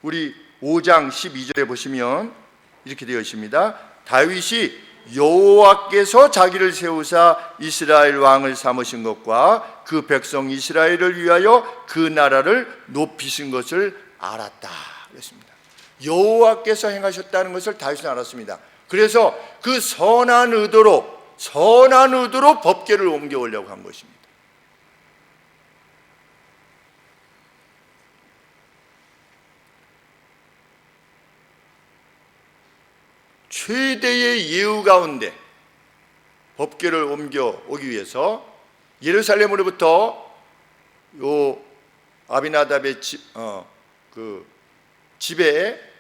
우리 5장 12절에 보시면 이렇게 되어 있습니다. 다윗이 여호와께서 자기를 세우사 이스라엘 왕을 삼으신 것과 그 백성 이스라엘을 위하여 그 나라를 높이신 것을 알았다 그랬습니다. 여호와께서 행하셨다는 것을 다윗은 알았습니다. 그래서 그 선한 의도로 법궤를 옮겨오려고 한 것입니다. 최대의 예우 가운데 법궤를 옮겨오기 위해서 예루살렘으로부터 요 아비나답의 집에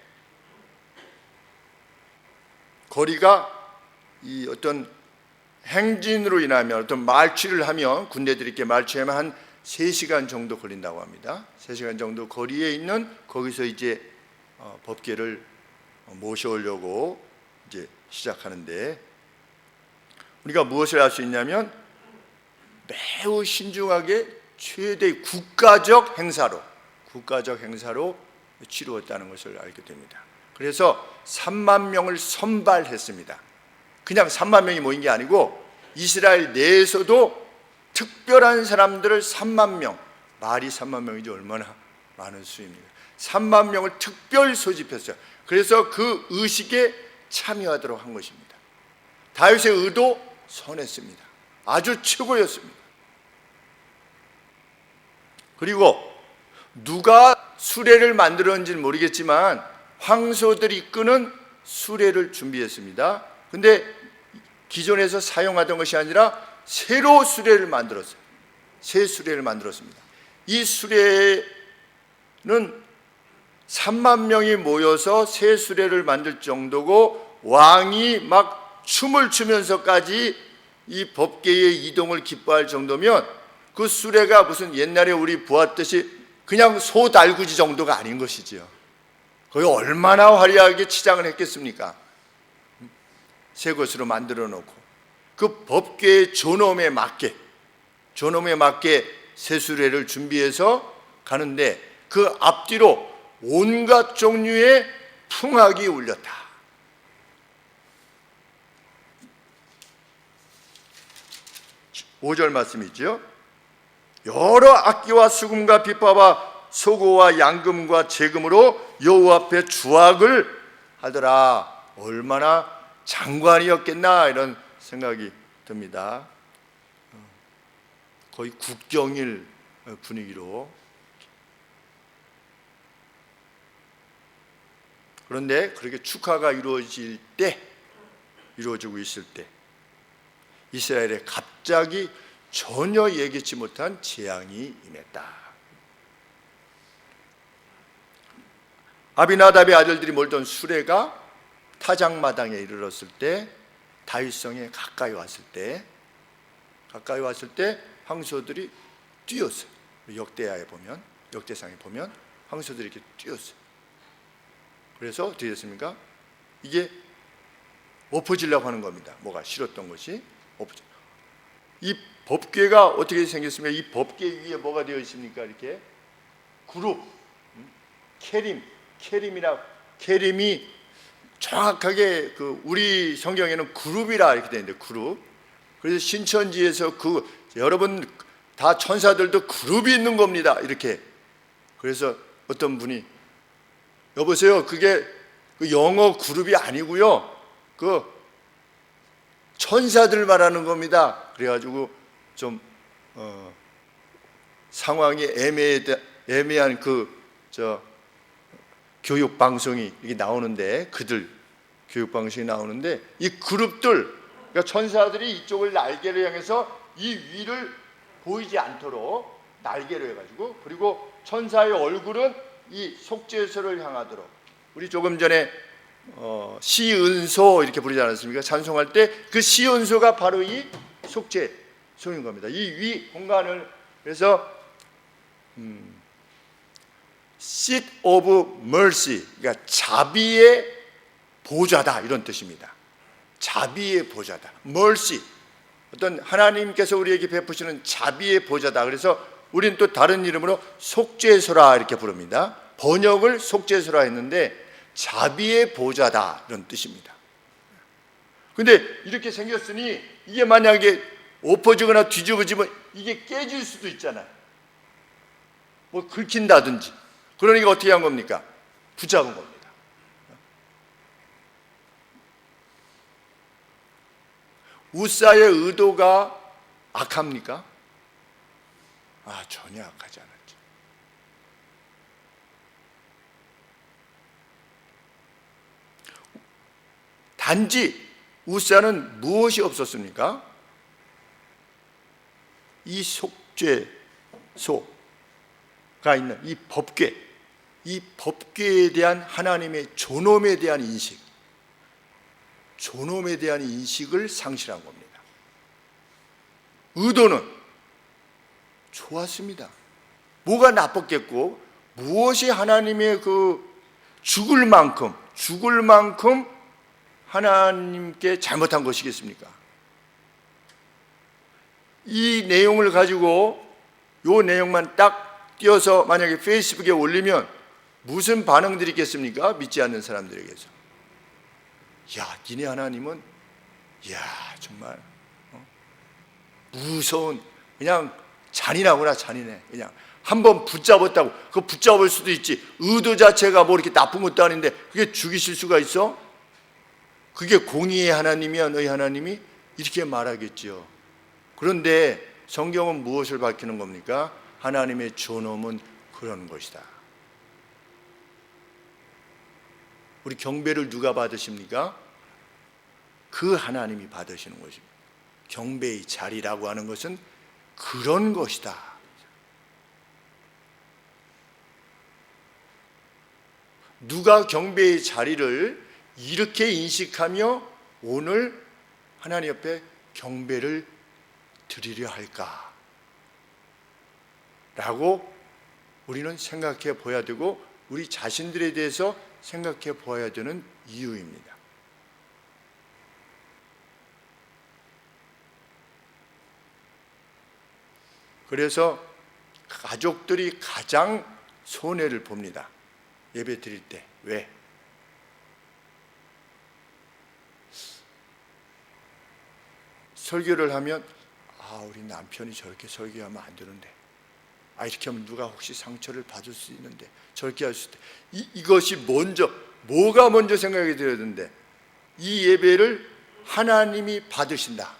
거리가 이 어떤 행진으로 인하면 어떤 말취를 하면 군대들이 이렇게 말취하면 한 3시간 정도 걸린다고 합니다. 3시간 정도 거리에 있는 거기서 이제 법궤를 모셔오려고 이제 시작하는데, 우리가 무엇을 할 수 있냐면 매우 신중하게 최대의 국가적 행사로 치루었다는 것을 알게 됩니다. 그래서 3만 명을 선발했습니다. 그냥 3만 명이 모인 게 아니고 이스라엘 내에서도 특별한 사람들을 3만 명, 말이 3만 명이지 얼마나 많은 수입니까? 3만 명을 특별 소집했어요. 그래서 그 의식에 참여하도록 한 것입니다. 다윗의 의도 선했습니다. 아주 최고였습니다. 그리고 누가 수레를 만들었는지는 모르겠지만 황소들이 이끄는 수레를 준비했습니다. 근데 기존에서 사용하던 것이 아니라 새로 수레를 만들었어요. 새 수레를 만들었습니다. 이 수레는 3만 명이 모여서 새 수레를 만들 정도고, 왕이 막 춤을 추면서까지 이 법궤의 이동을 기뻐할 정도면 그 수레가 무슨 옛날에 우리 보았듯이 그냥 소달구지 정도가 아닌 것이지요. 거기 얼마나 화려하게 치장을 했겠습니까? 새 것으로 만들어 놓고 그 법궤의 존엄에 맞게 새 수레를 준비해서 가는데 그 앞뒤로 온갖 종류의 풍악이 울렸다. (5절) 말씀이죠. 여러 악기와 수금과 빗바와 소고와 양금과 재금으로 여호와 앞에 주악을 하더라. 얼마나 장관이었겠나 이런 생각이 듭니다. 거의 국경일 분위기로. 그런데 그렇게 축하가 이루어지고 있을 때 이스라엘에 갑자기 전혀 예기치 못한 재앙이 임했다. 아비나답의 아들들이 몰던 수레가 타작마당에 이르렀을 때, 다윗성에 가까이 왔을 때 황소들이 뛰었어요. 역대상에 보면 황소들이 이렇게 뛰었어요. 그래서 어떻게 됐습니까? 이게 엎어지려고 하는 겁니다. 뭐가 싫었던 것이 엎어져. 이 법궤가 어떻게 생겼습니까? 이 법궤 위에 뭐가 되어 있습니까? 이렇게 그룹, 케림이 정확하게 그 우리 성경에는 그룹이라 이렇게 되어 있는데, 그룹. 그래서 신천지에서 여러분 다 천사들도 그룹이 있는 겁니다. 이렇게. 그래서 어떤 분이 여보세요, 그게 그 영어 그룹이 아니고요, 그 천사들 말하는 겁니다. 그래가지고 좀 상황이 애매한 교육 방송이 이게 나오는데, 그들 교육 방송이 나오는데, 이 그룹들, 그러니까 천사들이 이쪽을 날개를 향해서 이 위를 보이지 않도록 날개로 해가지고, 그리고 천사의 얼굴은 이 속죄소를 향하도록. 우리 조금 전에 시은소 이렇게 부르지 않았습니까? 찬송할 때 그 시은소가 바로 이 속죄소인 겁니다. 이 위 공간을. 그래서 seat of mercy, 그러니까 자비의 보좌다 이런 뜻입니다. 자비의 보좌다. mercy, 어떤 하나님께서 우리에게 베푸시는 자비의 보좌다. 그래서 우리는 또 다른 이름으로 속죄소라 이렇게 부릅니다. 번역을 속죄소라 했는데 자비의 보좌다 이런 뜻입니다. 근데 이렇게 생겼으니 이게 만약에 엎어지거나 뒤집어지면 이게 깨질 수도 있잖아요. 뭐 긁힌다든지. 그러니까 어떻게 한 겁니까? 붙잡은 겁니다. 우사의 의도가 악합니까? 전혀 악하지 않았죠. 단지 우사는 무엇이 없었습니까? 이 속죄소가 있는 이 법궤에 대한 하나님의 존엄에 대한 인식을 상실한 겁니다. 의도는 좋았습니다. 뭐가 나빴겠고, 무엇이 하나님의 죽을 만큼 하나님께 잘못한 것이겠습니까? 이 내용을 가지고 이 내용만 딱 띄어서 만약에 페이스북에 올리면 무슨 반응들이 있겠습니까? 믿지 않는 사람들에게서. 니네 하나님은 정말 무서운, 그냥 잔인하구나. 잔인해. 그냥 한번 붙잡았다고 그거 붙잡을 수도 있지. 의도 자체가 뭐 이렇게 나쁜 것도 아닌데 그게 죽이실 수가 있어? 그게 공의의 하나님이야 너희 하나님이? 이렇게 말하겠죠. 그런데 성경은 무엇을 밝히는 겁니까? 하나님의 존엄은 그런 것이다. 우리 경배를 누가 받으십니까? 그 하나님이 받으시는 것입니다. 경배의 자리라고 하는 것은 그런 것이다. 누가 경배의 자리를 이렇게 인식하며 오늘 하나님 옆에 경배를 드리려 할까? 라고 우리는 생각해 보아야 되고 우리 자신들에 대해서 생각해 보아야 되는 이유입니다. 그래서 가족들이 가장 손해를 봅니다. 예배 드릴 때. 왜? 설교를 하면 우리 남편이 저렇게 설교하면 안 되는데, 이렇게 하면 누가 혹시 상처를 받을 수 있는데, 저렇게 할 수 있대. 이것이 뭐가 먼저 생각이 들어야 되는데, 이 예배를 하나님이 받으신다.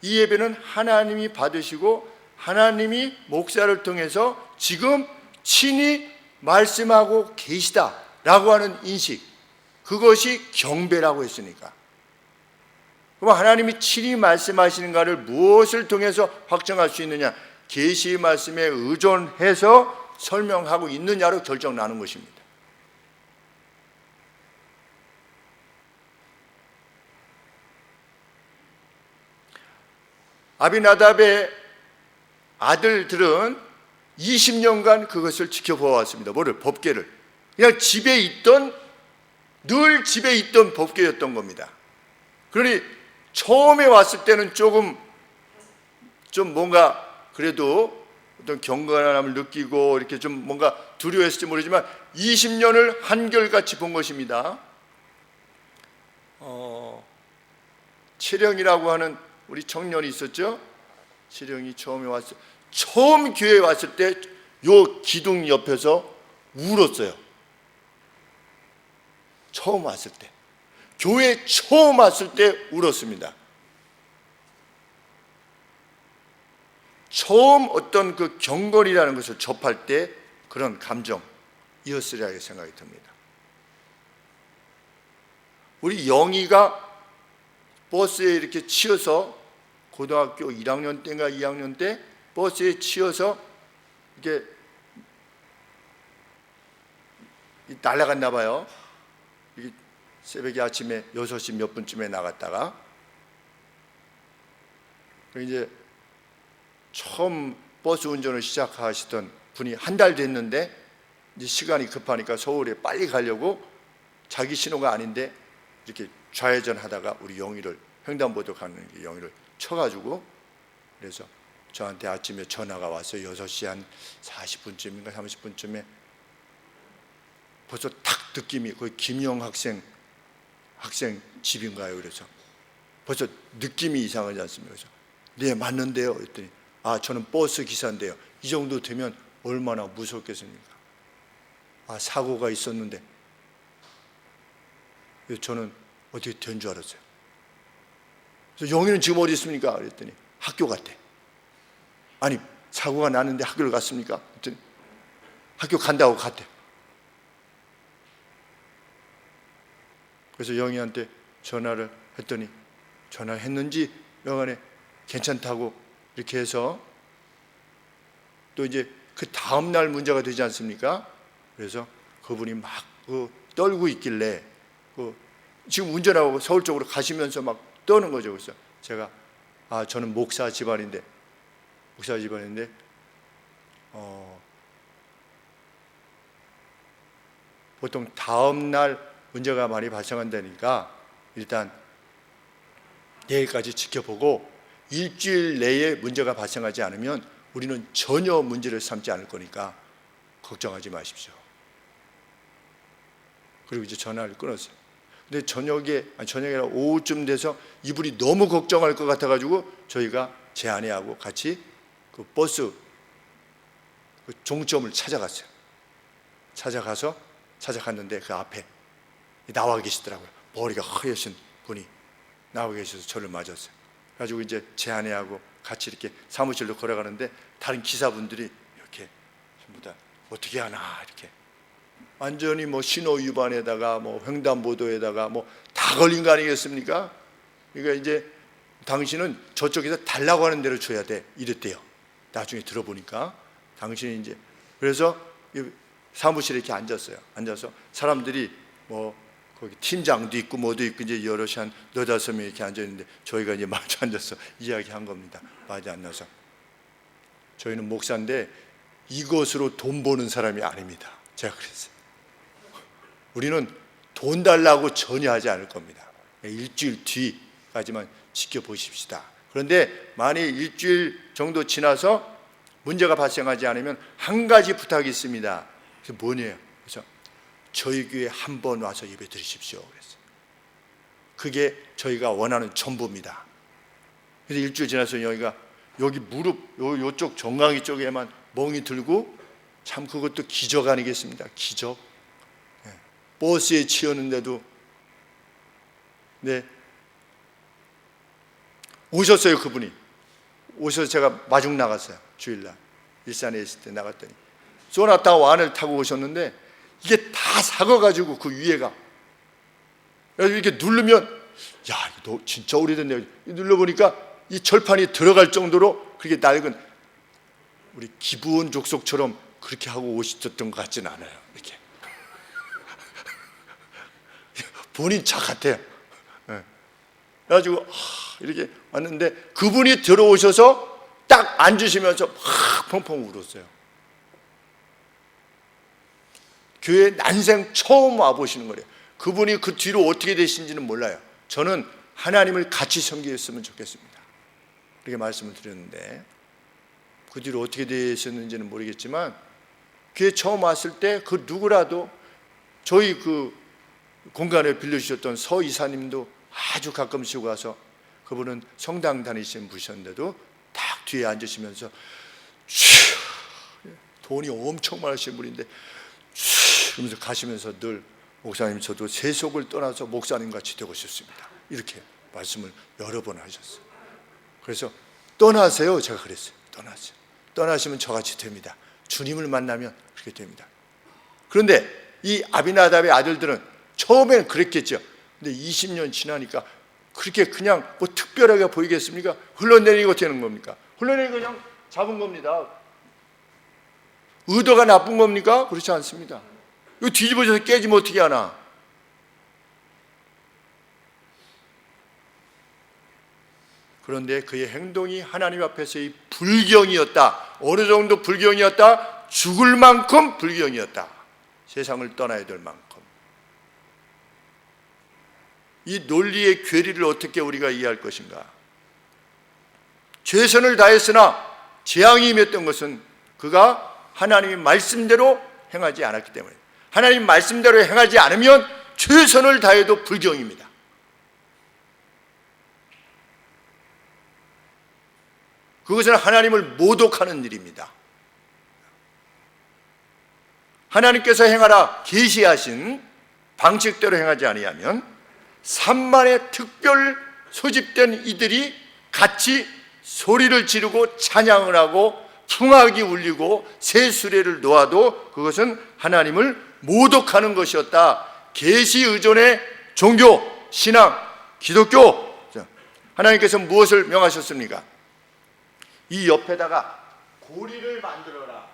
이 예배는 하나님이 받으시고 하나님이 목사를 통해서 지금 친히 말씀하고 계시다라고 하는 인식, 그것이 경배라고 했으니까. 그럼 하나님이 친히 말씀하시는가를 무엇을 통해서 확정할 수 있느냐? 계시의 말씀에 의존해서 설명하고 있느냐로 결정 나는 것입니다. 아비나답의 아들들은 20년간 그것을 지켜보았습니다. 뭐를? 법궤를. 그냥 늘 집에 있던 법궤였던 겁니다. 그러니 처음에 왔을 때는 좀 뭔가 그래도 어떤 경건함을 느끼고 이렇게 좀 뭔가 두려워했을지 모르지만 20년을 한결같이 본 것입니다. 채령이라고 하는 우리 청년이 있었죠. 채령이 처음 교회에 왔을 때 요 기둥 옆에서 울었어요. 처음 왔을 때, 교회 처음 왔을 때 울었습니다. 처음 어떤 그 경건이라는 것을 접할 때 그런 감정이었으리라 생각이 듭니다. 우리 영희가 버스에 이렇게 치여서 고등학교 1학년 때인가 2학년 때 버스에 치여서 이렇게 날아갔나 봐요. 이게 새벽에 아침에 6시 몇 분쯤에 나갔다가 이제 처음 버스 운전을 시작하시던 분이 한 달 됐는데 이제 시간이 급하니까 서울에 빨리 가려고 자기 신호가 아닌데 이렇게 좌회전 하다가 우리 영희를 횡단보도 가는 영희를 쳐가지고 그래서 저한테 아침에 전화가 와서 6시 한 40분쯤인가 30분쯤에 벌써 탁 느낌이, 거기 김영 학생 집인가요? 그래서 벌써 느낌이 이상하지 않습니까? 그래서 네, 맞는데요. 그랬더니 저는 버스 기사인데요. 이 정도 되면 얼마나 무섭겠습니까? 사고가 있었는데. 그래서 저는 어떻게 된 줄 알았어요. 그래서 영희는 지금 어디 있습니까? 그랬더니 학교 갔대. 아니, 사고가 났는데 학교를 갔습니까? 그랬더니 학교 간다고 갔대. 그래서 영희한테 전화를 했더니, 전화를 했는지 영안에 괜찮다고 이렇게 해서, 또 이제 그 다음날 문제가 되지 않습니까? 그래서 그분이 막 떨고 있길래 지금 운전하고 서울 쪽으로 가시면서 막 떠는 거죠. 그래서 제가 저는 목사 집안인데 보통 다음날 문제가 많이 발생한다니까 일단 내일까지 지켜보고 일주일 내에 문제가 발생하지 않으면 우리는 전혀 문제를 삼지 않을 거니까 걱정하지 마십시오. 그리고 이제 전화를 끊었어요. 근데 저녁에 아니라 오후쯤 돼서 이분이 너무 걱정할 것 같아가지고 저희가 제 아내하고 같이 그 버스 그 종점을 찾아갔어요. 찾아갔는데 그 앞에 나와 계시더라고요. 머리가 허여신 분이 나와 계셔서 저를 맞았어요. 그래가지고 이제 제 아내하고 같이 이렇게 사무실로 걸어가는데 다른 기사분들이 이렇게 전부 다 어떻게 하나 이렇게 완전히 신호 위반에다가 횡단보도에다가 다 걸린 거 아니겠습니까? 그러니까 이제 당신은 저쪽에서 달라고 하는 대로 줘야 돼 이랬대요. 나중에 들어보니까 당신이 이제 그래서 사무실에 이렇게 앉아서 사람들이 거기 팀장도 있고 뭐도 있고 이제 여럿이 한 4-5명 이렇게 앉아 있는데 저희가 이제 마주 앉아서 이야기한 겁니다. 마주 앉아서 저희는 목사인데 이것으로 돈 버는 사람이 아닙니다. 제가 그랬어요. 우리는 돈 달라고 전혀 하지 않을 겁니다. 일주일 뒤까지만 지켜보십시다. 그런데 만일 일주일 정도 지나서 문제가 발생하지 않으면 한 가지 부탁이 있습니다. 그래서 뭐냐요? 그래서 저희 교회 한 번 와서 예배 드리십시오. 그랬어요. 그게 저희가 원하는 전부입니다. 그래서 일주일 지나서 여기 무릎 요쪽 정강이 쪽에만 멍이 들고 참 그것도 기적 아니겠습니까? 기적. 버스에 치였는데도 오셨어요. 그분이 오셔서 제가 마중 나갔어요. 주일날 일산에 있을 때 나갔더니 소나타 완을 타고 오셨는데 이게 다 삭아가지고 그 위에가 그래서 이렇게 누르면 너 진짜 오래됐네. 눌러보니까 이 철판이 들어갈 정도로 그렇게 낡은 우리 기부원 족속처럼 그렇게 하고 오셨던 것 같지는 않아요. 이렇게 본인 차 같아요. 그래가지고 이렇게 왔는데 그분이 들어오셔서 딱 앉으시면서 막 펑펑 울었어요. 교회 난생 처음 와보시는 거래요. 그분이 그 뒤로 어떻게 되신지는 몰라요. 저는 하나님을 같이 섬기셨으면 좋겠습니다. 그렇게 말씀을 드렸는데 그 뒤로 어떻게 되셨는지는 모르겠지만 교회 처음 왔을 때 그 누구라도 저희 그 공간을 빌려주셨던 서 이사님도 아주 가끔씩 와서 그분은 성당 다니시는 분이셨는데도 딱 뒤에 앉으시면서 돈이 엄청 많으신 분인데 그러면서 가시면서 늘 목사님 저도 세속을 떠나서 목사님 같이 되고 싶습니다. 이렇게 말씀을 여러 번 하셨어요. 그래서 떠나세요. 제가 그랬어요. 떠나세요. 떠나시면 저같이 됩니다. 주님을 만나면 그렇게 됩니다. 그런데 이 아비나답의 아들들은 처음에는 그랬겠죠. 근데 20년 지나니까 그렇게 그냥 특별하게 보이겠습니까? 흘러내리고 되는 겁니까? 흘러내리고 그냥 잡은 겁니다. 의도가 나쁜 겁니까? 그렇지 않습니다. 이거 뒤집어져서 깨지면 어떻게 하나? 그런데 그의 행동이 하나님 앞에서의 불경이었다. 어느 정도 불경이었다? 죽을 만큼 불경이었다. 세상을 떠나야 될 만큼. 이 논리의 괴리를 어떻게 우리가 이해할 것인가? 최선을 다했으나 재앙이 임했던 것은 그가 하나님의 말씀대로 행하지 않았기 때문에, 하나님 말씀대로 행하지 않으면 최선을 다해도 불경입니다. 그것은 하나님을 모독하는 일입니다. 하나님께서 행하라 계시하신 방식대로 행하지 아니하면 산만에 특별 소집된 이들이 같이 소리를 지르고 찬양을 하고 풍악이 울리고 새 수레를 놓아도 그것은 하나님을 모독하는 것이었다. 계시 의존의 종교, 신앙, 기독교. 하나님께서 무엇을 명하셨습니까? 이 옆에다가 고리를 만들어라.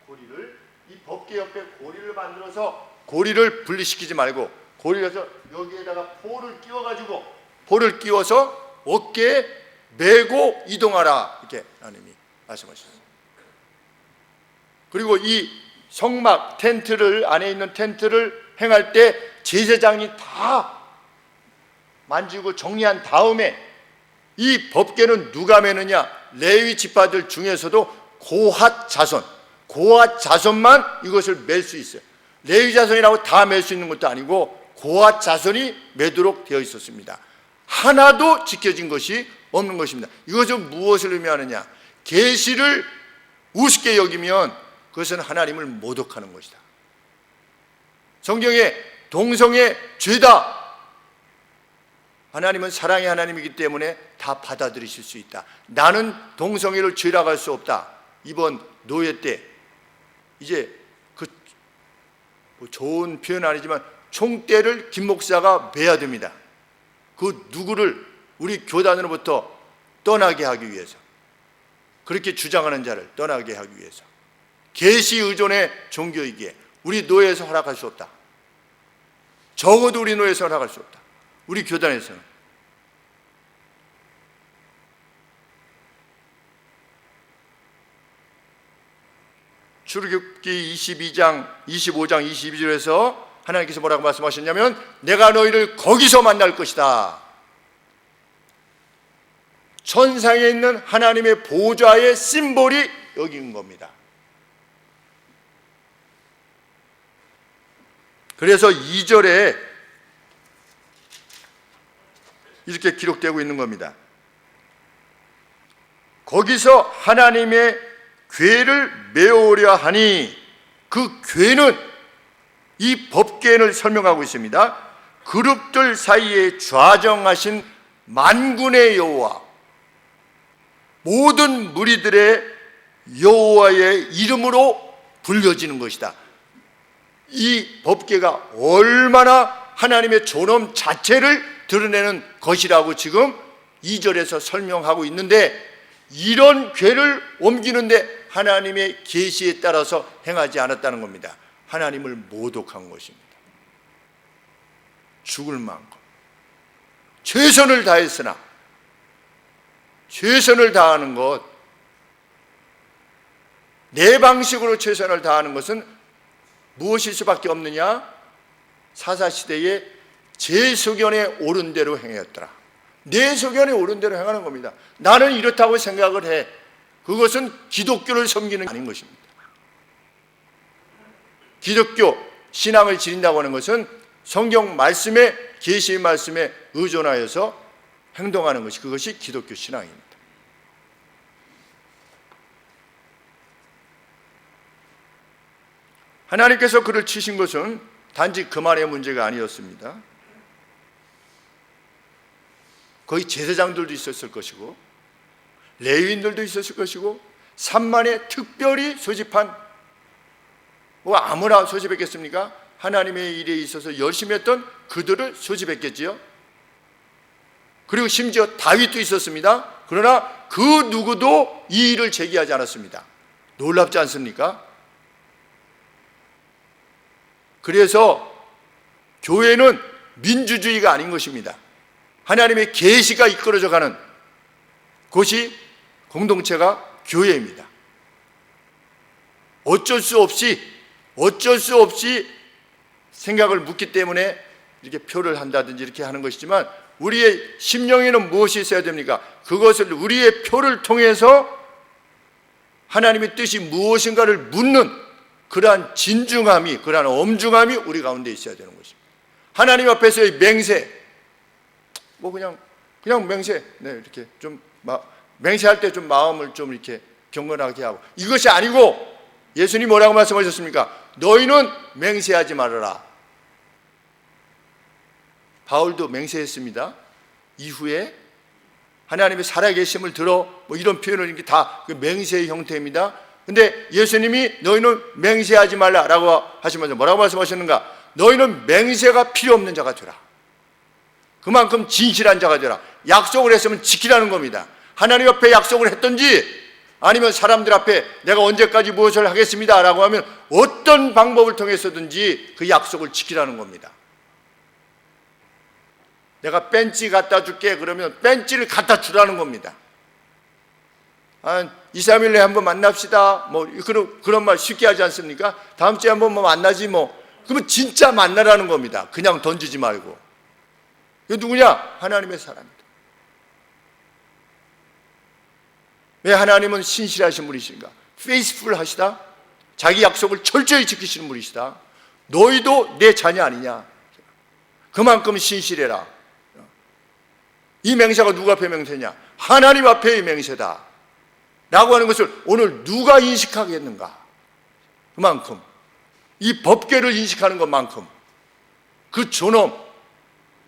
고리를, 이 법궤 옆에 고리를 만들어서, 고리를 분리시키지 말고 고리에서 여기에다가 포를 끼워서 어깨에 메고 이동하라, 이렇게 하나님이 말씀하셨어요. 그리고 이 성막 텐트를, 안에 있는 텐트를 행할 때 제사장이 다 만지고 정리한 다음에 이 법궤는 누가 매느냐? 레위 지파들 중에서도 고핫 자손만 이것을 맬 수 있어요. 레위 자손이라고 다 맬 수 있는 것도 아니고 고핫 자손이 매도록 되어 있었습니다. 하나도 지켜진 것이 없는 것입니다. 이것은 무엇을 의미하느냐? 계시를 우습게 여기면 그것은 하나님을 모독하는 것이다. 성경에 동성애 죄다. 하나님은 사랑의 하나님이기 때문에 다 받아들이실 수 있다. 나는 동성애를 죄라고 할 수 없다. 이번 노예 때 이제 뭐 좋은 표현 아니지만 총대를 김 목사가 매야 됩니다. 그 누구를 우리 교단으로부터 떠나게 하기 위해서, 그렇게 주장하는 자를 떠나게 하기 위해서. 계시 의존의 종교이기에 우리 노예에서 허락할 수 없다. 적어도 우리 노예에서 허락할 수 없다. 우리 교단에서는. 출애굽기 22장, 25장, 22절에서 하나님께서 뭐라고 말씀하셨냐면 내가 너희를 거기서 만날 것이다. 천상에 있는 하나님의 보좌의 심볼이 여기인 겁니다. 그래서 2절에 이렇게 기록되고 있는 겁니다. 거기서 하나님의 궤를 메우려 하니, 그 궤는 이 법궤를 설명하고 있습니다. 그룹들 사이에 좌정하신 만군의 여호와, 모든 무리들의 여호와의 이름으로 불려지는 것이다. 이 법궤가 얼마나 하나님의 존엄 자체를 드러내는 것이라고 지금 2절에서 설명하고 있는데, 이런 궤를 옮기는데 하나님의 계시에 따라서 행하지 않았다는 겁니다. 하나님을 모독한 것입니다. 죽을 만큼 최선을 다했으나, 최선을 다하는 것, 내 방식으로 최선을 다하는 것은 무엇일 수밖에 없느냐? 사사시대에 제 소견에 옳은 대로 행하였더라. 내 소견에 옳은 대로 행하는 겁니다. 나는 이렇다고 생각을 해. 그것은 기독교를 섬기는 게 아닌 것입니다. 기독교 신앙을 지린다고 하는 것은 성경 말씀에, 계시의 말씀에 의존하여서 행동하는 것이, 그것이 기독교 신앙입니다. 하나님께서 그를 치신 것은 단지 그만의 문제가 아니었습니다. 거기 제사장들도 있었을 것이고 레위인들도 있었을 것이고 산만에 특별히 소집한, 뭐 아무나 소집했겠습니까? 하나님의 일에 있어서 열심히 했던 그들을 소집했겠지요. 그리고 심지어 다윗도 있었습니다. 그러나 그 누구도 이 일을 제기하지 않았습니다. 놀랍지 않습니까? 그래서 교회는 민주주의가 아닌 것입니다. 하나님의 계시가 이끌어져 가는 곳이, 공동체가 교회입니다. 어쩔 수 없이 생각을 묻기 때문에 이렇게 표를 한다든지 이렇게 하는 것이지만, 우리의 심령에는 무엇이 있어야 됩니까? 그것을 우리의 표를 통해서 하나님의 뜻이 무엇인가를 묻는 그러한 진중함이, 그러한 엄중함이 우리 가운데 있어야 되는 것입니다. 하나님 앞에서의 맹세, 뭐 그냥 맹세, 네, 이렇게 좀 맹세할 때 좀 마음을 좀 이렇게 경건하게 하고, 이것이 아니고 예수님 뭐라고 말씀하셨습니까? 너희는 맹세하지 말아라. 바울도 맹세했습니다. 이후에 하나님의 살아계심을 들어, 뭐 이런 표현을 이렇게 다 그 맹세의 형태입니다. 근데 예수님이 너희는 맹세하지 말라라고 하시면서 뭐라고 말씀하셨는가? 너희는 맹세가 필요 없는 자가 되라. 그만큼 진실한 자가 되라. 약속을 했으면 지키라는 겁니다. 하나님 앞에 약속을 했든지 아니면 사람들 앞에 내가 언제까지 무엇을 하겠습니다 라고 하면 어떤 방법을 통해서든지 그 약속을 지키라는 겁니다. 내가 벤치 갖다 줄게 그러면 벤치를 갖다 주라는 겁니다. 2, 3일 내에 한번 만납시다, 뭐 그런 말 쉽게 하지 않습니까? 다음 주에 한번 뭐 만나지 뭐. 그러면 진짜 만나라는 겁니다. 그냥 던지지 말고. 이거 누구냐? 하나님의 사람입니다. 왜 하나님은 신실하신 분이신가? 페이스풀 하시다. 자기 약속을 철저히 지키시는 분이시다. 너희도 내 자녀 아니냐? 그만큼 신실해라. 이 맹세가 누구 앞에 맹세냐? 하나님 앞에의 맹세다 라고 하는 것을 오늘 누가 인식하겠는가? 그만큼 이 법궤를 인식하는 것만큼 그 존엄,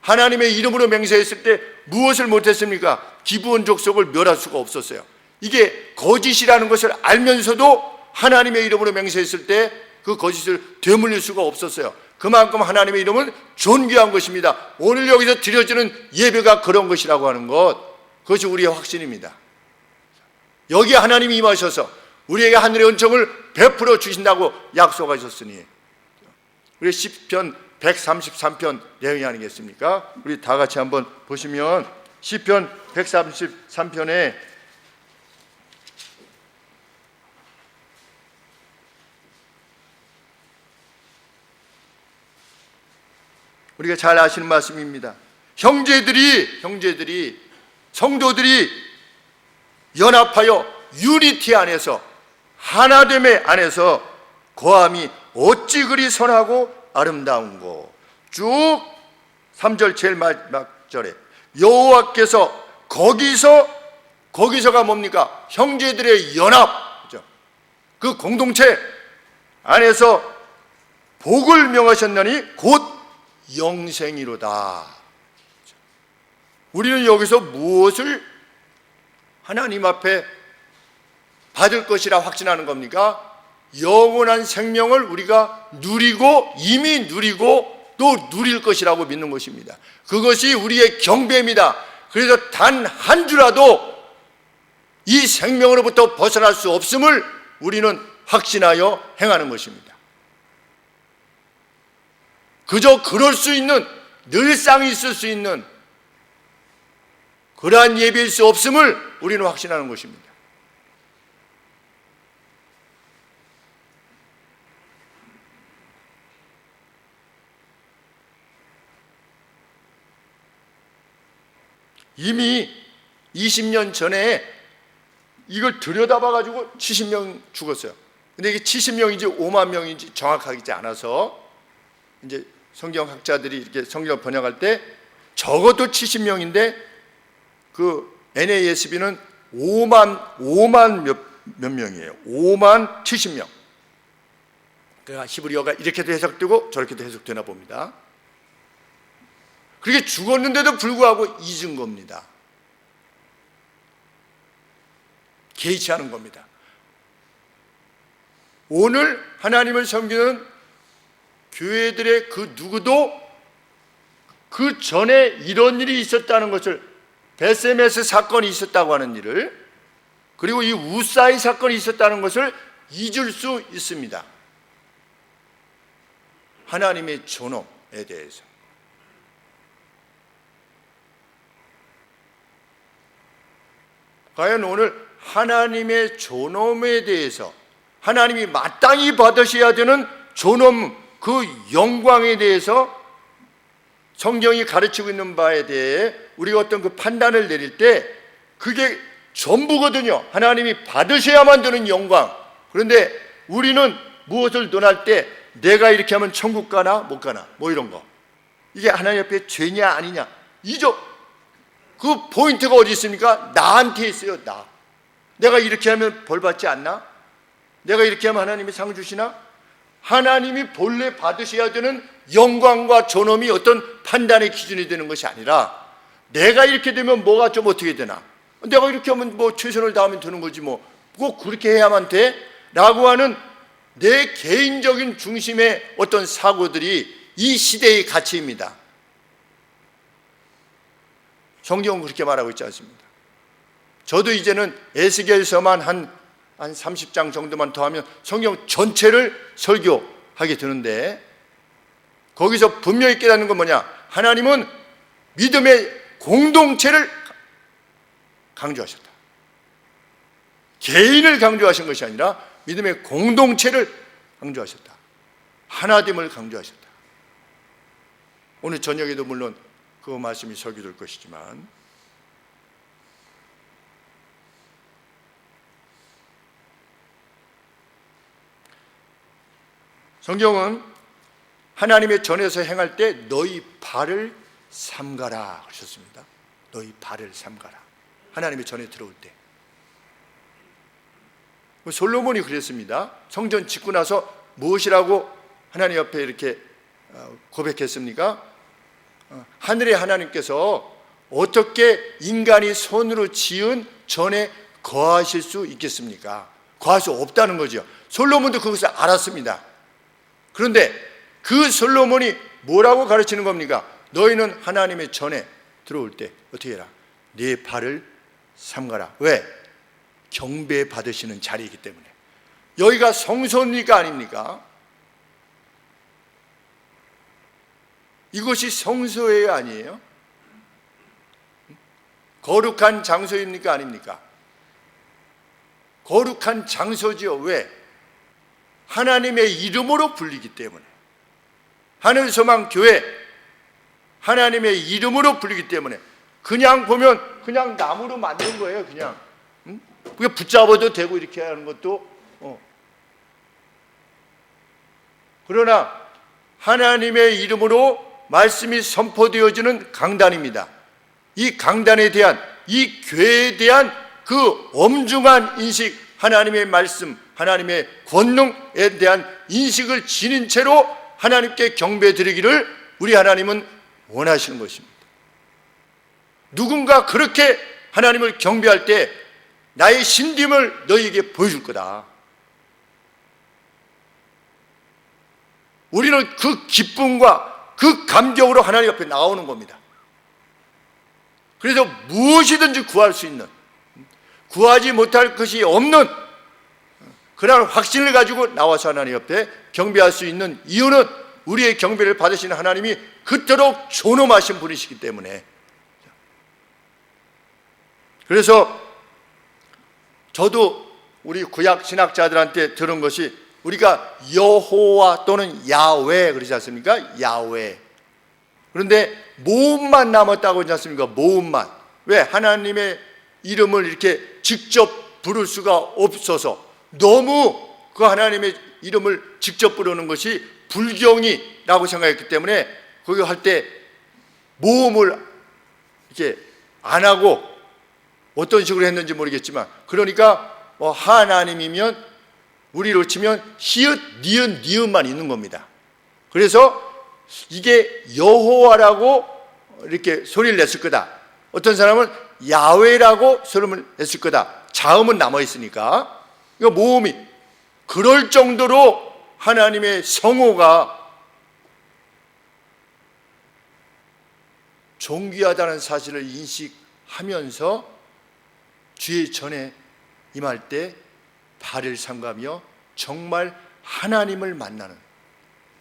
하나님의 이름으로 맹세했을 때 무엇을 못했습니까? 기브온 족속을 멸할 수가 없었어요. 이게 거짓이라는 것을 알면서도 하나님의 이름으로 맹세했을 때 그 거짓을 되물릴 수가 없었어요. 그만큼 하나님의 이름은 존귀한 것입니다. 오늘 여기서 드려지는 예배가 그런 것이라고 하는 것, 그것이 우리의 확신입니다. 여기에 하나님이 임하셔서 우리에게 하늘의 은총을 베풀어 주신다고 약속하셨으니, 우리 시편 133편 내용이 아니겠습니까? 우리 다 같이 한번 보시면 시편 133편에 우리가 잘 아시는 말씀입니다. 형제들이 성도들이 연합하여 유니티 안에서, 하나됨의 안에서 거함이 어찌 그리 선하고 아름다운고. 쭉 3절 제일 마지막 절에 여호와께서 거기서가 뭡니까? 형제들의 연합, 그 공동체 안에서 복을 명하셨나니 곧 영생이로다. 우리는 여기서 무엇을 하나님 앞에 받을 것이라 확신하는 겁니까? 영원한 생명을 우리가 누리고, 이미 누리고 또 누릴 것이라고 믿는 것입니다. 그것이 우리의 경배입니다. 그래서 단 한 주라도 이 생명으로부터 벗어날 수 없음을 우리는 확신하여 행하는 것입니다. 그저 그럴 수 있는, 늘상 있을 수 있는 그러한 예배일 수 없음을 우리는 확신하는 것입니다. 이미 20년 전에 이걸 들여다봐가지고 70명 죽었어요. 근데 이게 70명인지 5만 명인지 정확하지 않아서 이제 성경학자들이 이렇게 성경을 번역할 때 적어도 70명인데 그 NASB는 5만 몇 명이에요. 5만 70명. 그러니까 히브리어가 이렇게도 해석되고 저렇게도 해석되나 봅니다. 그렇게 죽었는데도 불구하고 잊은 겁니다. 개의치 않은 겁니다. 오늘 하나님을 섬기는 교회들의 그 누구도 그 전에 이런 일이 있었다는 것을, 베세메스 사건이 있었다고 하는 일을, 그리고 이 우사이 사건이 있었다는 것을 잊을 수 있습니다. 하나님의 존엄에 대해서. 과연 오늘 하나님의 존엄에 대해서, 하나님이 마땅히 받으셔야 되는 존엄, 그 영광에 대해서 성경이 가르치고 있는 바에 대해 우리가 어떤 그 판단을 내릴 때 그게 전부거든요. 하나님이 받으셔야만 되는 영광. 그런데 우리는 무엇을 논할 때 내가 이렇게 하면 천국 가나 못 가나 뭐 이런 거, 이게 하나님 앞에 죄냐 아니냐, 그 포인트가 어디 있습니까? 나한테 있어요. 내가 이렇게 하면 벌 받지 않나? 내가 이렇게 하면 하나님이 상 주시나? 하나님이 본래 받으셔야 되는 영광과 존엄이 어떤 판단의 기준이 되는 것이 아니라, 내가 이렇게 되면 뭐가 좀 어떻게 되나, 내가 이렇게 하면 뭐 최선을 다하면 되는 거지 꼭 그렇게 해야만 돼? 라고 하는 내 개인적인 중심의 어떤 사고들이 이 시대의 가치입니다. 성경은 그렇게 말하고 있지 않습니다. 저도 이제는 에스겔서만 한 30장 정도만 더 하면 성경 전체를 설교하게 되는데, 거기서 분명히 깨닫는 건 뭐냐? 하나님은 믿음의 공동체를 강조하셨다. 개인을 강조하신 것이 아니라 믿음의 공동체를 강조하셨다. 하나됨을 강조하셨다. 오늘 저녁에도 물론 그 말씀이 설교될 것이지만, 성경은 하나님의 전에서 행할 때 너희 발을 삼가라 하셨습니다. 너희 발을 삼가라. 하나님의 전에 들어올 때. 솔로몬이 그랬습니다. 성전 짓고 나서 무엇이라고 하나님 옆에 이렇게 고백했습니까? 하늘의 하나님께서 어떻게 인간이 손으로 지은 전에 거하실 수 있겠습니까? 거할 수 없다는 거죠. 솔로몬도 그것을 알았습니다. 그런데 그 솔로몬이 뭐라고 가르치는 겁니까? 너희는 하나님의 전에 들어올 때 어떻게 해라? 네 발을 삼가라. 왜? 경배 받으시는 자리이기 때문에. 여기가 성소입니까 아닙니까? 이것이 성소예요 아니에요? 거룩한 장소입니까 아닙니까? 거룩한 장소지요. 왜? 하나님의 이름으로 불리기 때문에. 하늘소망교회 하나님의 이름으로 불리기 때문에. 그냥 보면 그냥 나무로 만든 거예요. 그냥 그게 붙잡아도 되고 이렇게 하는 것도 그러나 하나님의 이름으로 말씀이 선포되어지는 강단입니다. 이 강단에 대한, 이 교회에 대한 그 엄중한 인식, 하나님의 말씀, 하나님의 권능에 대한 인식을 지닌 채로 하나님께 경배 드리기를 우리 하나님은 원하시는 것입니다. 누군가 그렇게 하나님을 경배할 때 나의 신됨을 너희에게 보여줄 거다. 우리는 그 기쁨과 그 감격으로 하나님 앞에 나오는 겁니다. 그래서 무엇이든지 구할 수 있는, 구하지 못할 것이 없는 그런 확신을 가지고 나와서 하나님 옆에 경배할 수 있는 이유는 우리의 경배를 받으시는 하나님이 그토록 존엄하신 분이시기 때문에. 그래서 저도 우리 구약 신학자들한테 들은 것이, 우리가 여호와 또는 야훼 그러지 않습니까? 야훼. 그런데 모음만 남았다고 하지 않습니까? 모음만. 왜? 하나님의 이름을 이렇게 직접 부를 수가 없어서, 너무 그 하나님의 이름을 직접 부르는 것이 불경이라고 생각했기 때문에 거기 할 때 모음을 이렇게 안 하고 어떤 식으로 했는지 모르겠지만, 그러니까 하나님이면 우리로 치면 히읗, 니은, 니은만 있는 겁니다. 그래서 이게 여호와라고 이렇게 소리를 냈을 거다. 어떤 사람은 야훼라고 소리를 냈을 거다. 자음은 남아 있으니까. 이거 모음이 그럴 정도로 하나님의 성호가 존귀하다는 사실을 인식하면서 주의 전에 임할 때 발을 삼가며 정말 하나님을 만나는,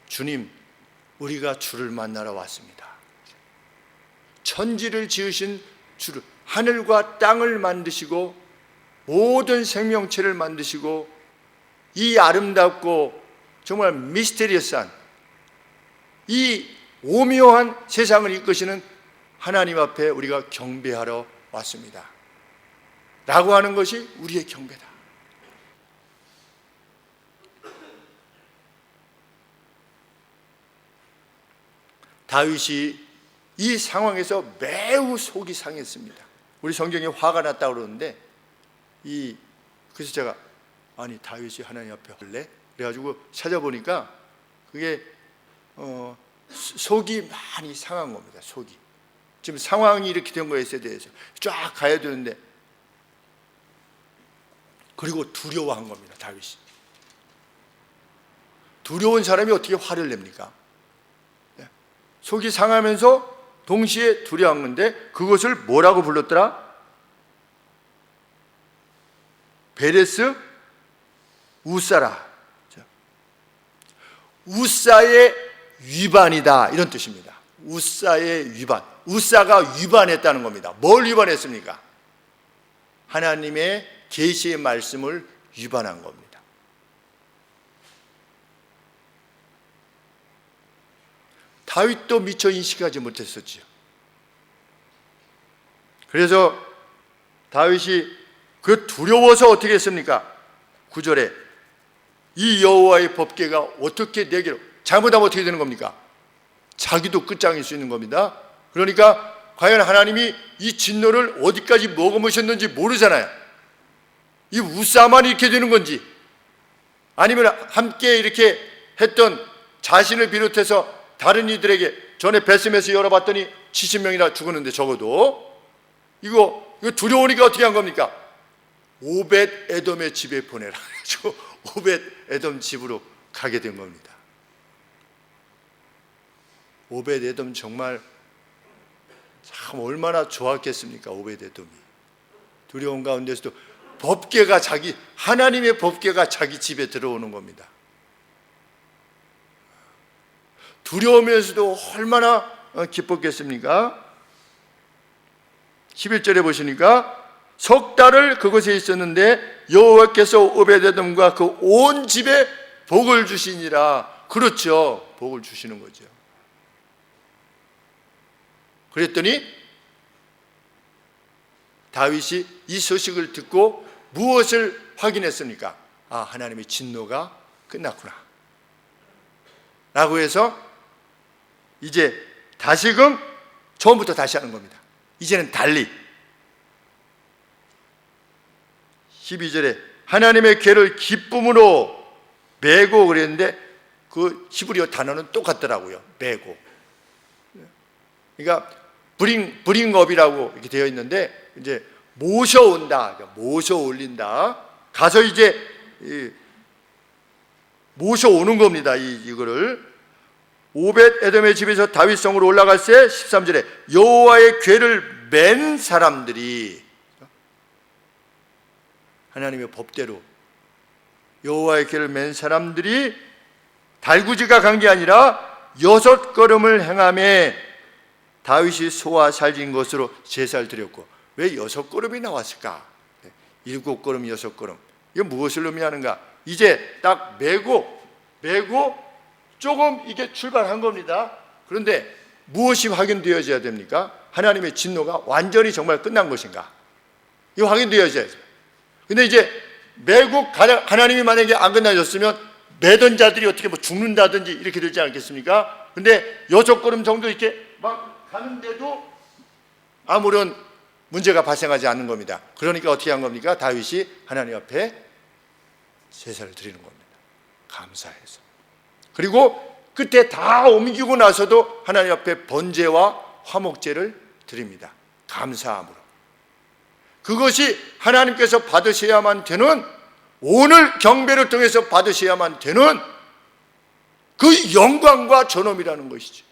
주님, 우리가 주를 만나러 왔습니다. 천지를 지으신 주를, 하늘과 땅을 만드시고 모든 생명체를 만드시고 이 아름답고 정말 미스테리어스한 이 오묘한 세상을 이끄시는 하나님 앞에 우리가 경배하러 왔습니다. 라고 하는 것이 우리의 경배다. 다윗이 이 상황에서 매우 속이 상했습니다. 우리 성경에 화가 났다고 그러는데 그래서 제가 아니 다윗이 하나님 앞에 할래? 그래가지고 찾아보니까 그게 속이 많이 상한 겁니다. 속이 지금 상황이 이렇게 된 거에 대해서 쫙 가야 되는데 그리고 두려워한 겁니다. 다윗이 두려운 사람이 어떻게 화를 냅니까? 속이 상하면서 동시에 두려워한 건데 그것을 뭐라고 불렀더라? 베레스 우사라, 우사의 위반이다 이런 뜻입니다. 우사의 위반, 우사가 위반했다는 겁니다. 뭘 위반했습니까? 하나님의 계시의 말씀을 위반한 겁니다. 다윗도 미처 인식하지 못했었지요. 그래서 다윗이 그 두려워서 어떻게 했습니까? 9절에 이 여호와의 법궤가 어떻게 내게로, 잘못하면 어떻게 되는 겁니까? 자기도 끝장일 수 있는 겁니다. 그러니까 과연 하나님이 이 진노를 어디까지 머금으셨는지 모르잖아요. 이 우사만 이렇게 되는 건지 아니면 함께 이렇게 했던 자신을 비롯해서 다른 이들에게 전에 베스메스 열어봤더니 70명이나 죽었는데 적어도 이거 두려우니까 어떻게 한 겁니까? 오벳 에돔의 집에 보내라. 오벳 에돔 집으로 가게 된 겁니다. 오벳 에돔 정말 참 얼마나 좋았겠습니까? 오벳 에돔이 두려운 가운데서도 법궤가 하나님의 법궤가 자기 집에 들어오는 겁니다. 두려우면서도 얼마나 기뻤겠습니까? 11절에 보시니까 석 달을 그곳에 있었는데 여호와께서 오벳에돔과 그 온 집에 복을 주시니라. 그렇죠, 복을 주시는 거죠. 그랬더니 다윗이 이 소식을 듣고 무엇을 확인했습니까? 아, 하나님의 진노가 끝났구나 라고 해서 이제 다시금 처음부터 다시 하는 겁니다. 이제는 달리 12절에 하나님의 궤를 기쁨으로 메고 그랬는데 그 히브리어 단어는 똑같더라고요. 메고. 그러니까 브링업이라고 이렇게 되어 있는데 이제 모셔온다, 모셔 올린다. 가서 이제 모셔오는 겁니다. 이거를 오벳 에돔의 집에서 다윗 성으로 올라갔을 때 13절에 여호와의 궤를 맨 사람들이 하나님의 법대로 여호와의 궤를 맨 사람들이 달구지가 간 게 아니라 6걸음을 행하며 다윗이 소와 살진 것으로 제사를 드렸고, 왜 6걸음이 나왔을까? 7걸음, 6걸음. 이거 무엇을 의미하는가? 이제 딱 메고 조금 이게 출발한 겁니다. 그런데 무엇이 확인되어져야 됩니까? 하나님의 진노가 완전히 정말 끝난 것인가? 이거 확인되어져야죠. 근데 이제 매국 하나님이 만약에 안 끝나졌으면 매던 자들이 어떻게 뭐 죽는다든지 이렇게 되지 않겠습니까? 근데 6걸음 정도 이렇게 막 가는데도 아무런 문제가 발생하지 않는 겁니다. 그러니까 어떻게 한 겁니까? 다윗이 하나님 앞에 제사를 드리는 겁니다. 감사해서. 그리고 끝에 다 옮기고 나서도 하나님 앞에 번제와 화목제를 드립니다. 감사함으로. 그것이 하나님께서 받으셔야만 되는, 오늘 경배를 통해서 받으셔야만 되는 그 영광과 존엄이라는 것이죠.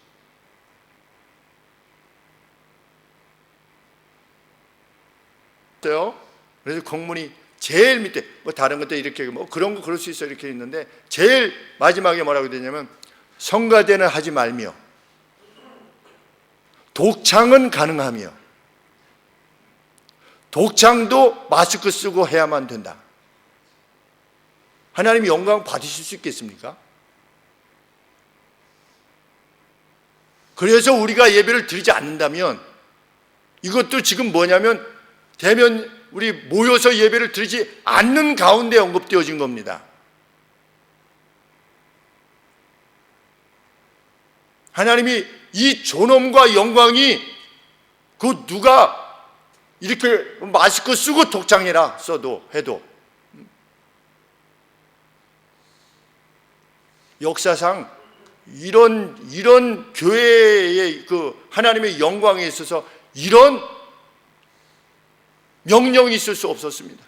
그래서 공문이 제일 밑에 뭐 다른 것도 이렇게 뭐 그런 거 그럴 수 있어 이렇게 있는데 제일 마지막에 뭐라고 되냐면 성가대는 하지 말며 독창은 가능하며 독창도 마스크 쓰고 해야만 된다. 하나님이 영광 받으실 수 있겠습니까? 그래서 우리가 예배를 드리지 않는다면 이것도 지금 뭐냐면 대면 우리 모여서 예배를 드리지 않는 가운데 언급되어진 겁니다. 하나님이 이 존엄과 영광이 그 누가 이렇게 마스크 쓰고 독창해라 써도 해도 역사상 이런 교회의 그 하나님의 영광에 있어서 이런 명령이 있을 수 없었습니다.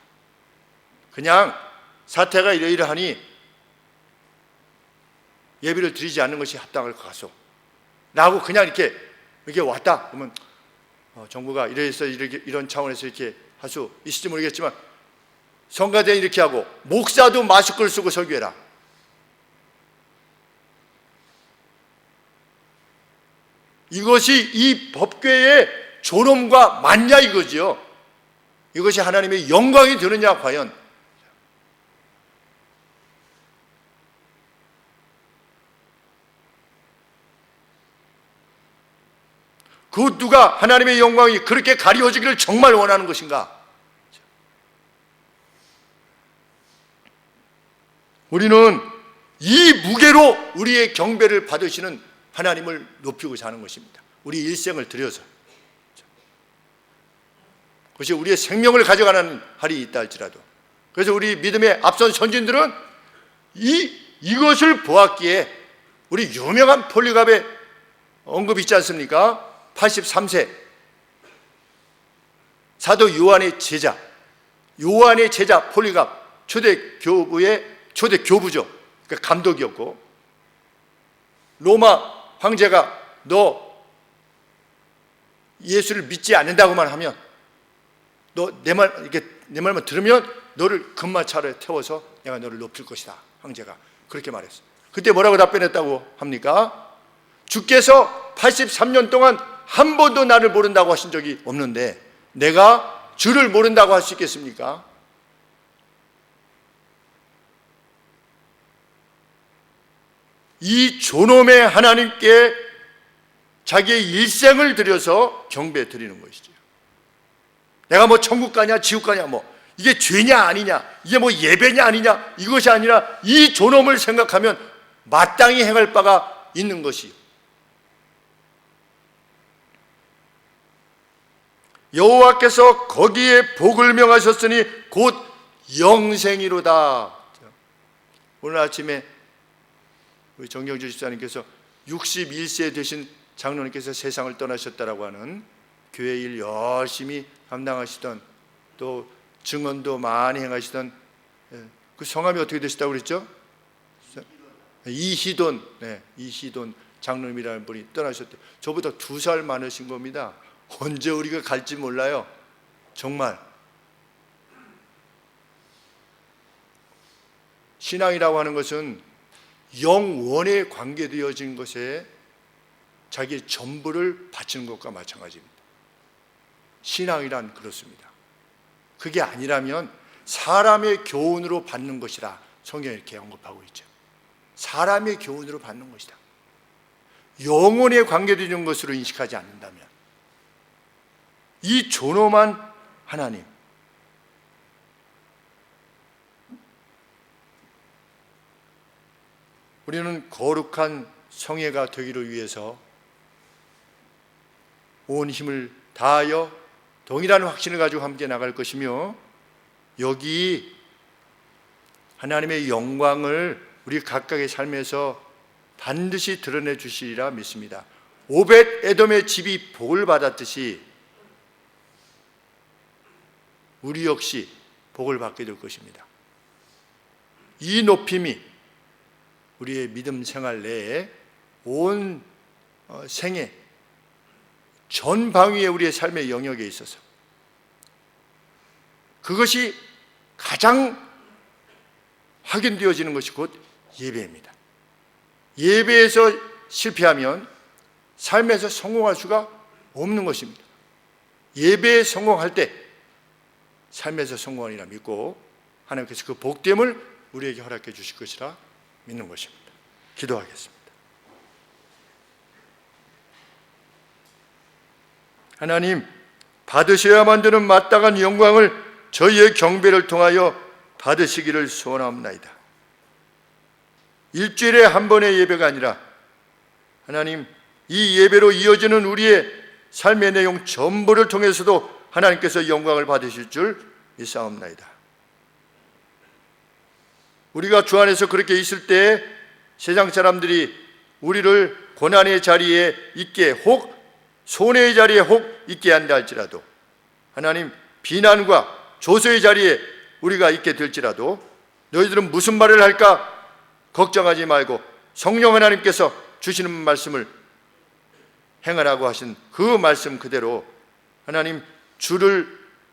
그냥 사태가 이러이러하니 예배를 드리지 않는 것이 합당할 것 같소 라고 그냥 이렇게 왔다 그러면 정부가 이래서 이런 차원에서 이렇게 할 수 있을지 모르겠지만 성가대는 이렇게 하고 목사도 마스크를 쓰고 설교해라. 이것이 이 법궤의 존엄과 맞냐 이거지요. 이것이 하나님의 영광이 되느냐 과연. 그 누가 하나님의 영광이 그렇게 가리워지기를 정말 원하는 것인가? 우리는 이 무게로 우리의 경배를 받으시는 하나님을 높이고 사는 것입니다. 우리 일생을 들여서. 그것이 우리의 생명을 가져가는 할이 있다 할지라도. 그래서 우리 믿음의 앞선 선진들은 이것을 보았기에 우리 유명한 폴리갑의 언급이 있지 않습니까? 83세 사도 요한의 제자 폴리갑 초대 교부죠. 그러니까 감독이었고 로마 황제가 너 예수를 믿지 않는다고만 하면 너 내 말만 들으면 너를 금마차를 태워서 내가 너를 높일 것이다. 황제가 그렇게 말했어요. 그때 뭐라고 답변했다고 합니까? 주께서 83년 동안 한 번도 나를 모른다고 하신 적이 없는데 내가 주를 모른다고 할 수 있겠습니까? 이 존엄의 하나님께 자기의 일생을 들여서 경배 드리는 것이죠. 내가 뭐 천국 가냐 지옥 가냐 뭐 이게 죄냐 아니냐 이게 뭐 예배냐 아니냐 이것이 아니라 이 존엄을 생각하면 마땅히 행할 바가 있는 것이요. 여호와께서 거기에 복을 명하셨으니 곧 영생이로다. 오늘 아침에 우리 정경주 집사님께서 61세 되신 장로님께서 세상을 떠나셨다라고 하는 교회 일 열심히 감당하시던 또 증언도 많이 행하시던 그 성함이 어떻게 되시다고 그랬죠? 이희돈 장로님이라는 분이 떠나셨대요. 저보다 2살 많으신 겁니다. 언제 우리가 갈지 몰라요. 정말 신앙이라고 하는 것은 영원에 관계되어진 것에 자기의 전부를 바치는 것과 마찬가지입니다. 신앙이란 그렇습니다. 그게 아니라면 사람의 교훈으로 받는 것이라 성경이 이렇게 언급하고 있죠. 사람의 교훈으로 받는 것이다. 영혼에 관계되는 것으로 인식하지 않는다면 이 존엄한 하나님, 우리는 거룩한 성회가 되기를 위해서 온 힘을 다하여 동일한 확신을 가지고 함께 나갈 것이며 여기 하나님의 영광을 우리 각각의 삶에서 반드시 드러내 주시리라 믿습니다. 오벳 에돔의 집이 복을 받았듯이 우리 역시 복을 받게 될 것입니다. 이 높임이 우리의 믿음 생활 내에 온 생애 전 방위의 우리의 삶의 영역에 있어서 그것이 가장 확인되어지는 것이 곧 예배입니다. 예배에서 실패하면 삶에서 성공할 수가 없는 것입니다. 예배에 성공할 때 삶에서 성공하리라 믿고 하나님께서 그 복됨을 우리에게 허락해 주실 것이라 믿는 것입니다. 기도하겠습니다. 하나님, 받으셔야만 되는 마땅한 영광을 저희의 경배를 통하여 받으시기를 소원합니다. 일주일에 한 번의 예배가 아니라 하나님, 이 예배로 이어지는 우리의 삶의 내용 전부를 통해서도 하나님께서 영광을 받으실 줄 믿사옵나이다. 우리가 주 안에서 그렇게 있을 때 세상 사람들이 우리를 고난의 자리에 있게, 혹 손해의 자리에 혹 있게 한다 할지라도, 하나님, 비난과 조소의 자리에 우리가 있게 될지라도 너희들은 무슨 말을 할까 걱정하지 말고 성령 하나님께서 주시는 말씀을 행하라고 하신 그 말씀 그대로 하나님, 주를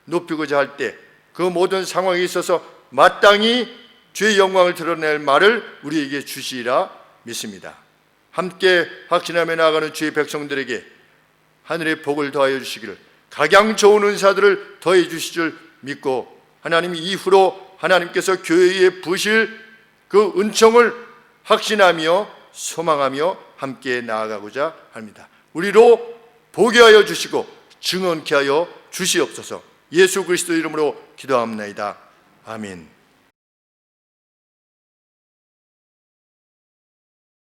높이고자 할 때 그 모든 상황에 있어서 마땅히 주의 영광을 드러낼 말을 우리에게 주시리라 믿습니다. 함께 확신하며 나아가는 주의 백성들에게 하늘의 복을 더하여 주시기를, 각양 좋은 은사들을 더해 주실 줄 믿고, 하나님, 이후로 하나님께서 교회에 부으실 그 은총을 확신하며 소망하며 함께 나아가고자 합니다. 우리로 보게 하여 주시고 증언케 하여 주시옵소서. 예수 그리스도 이름으로 기도합나이다. 아멘.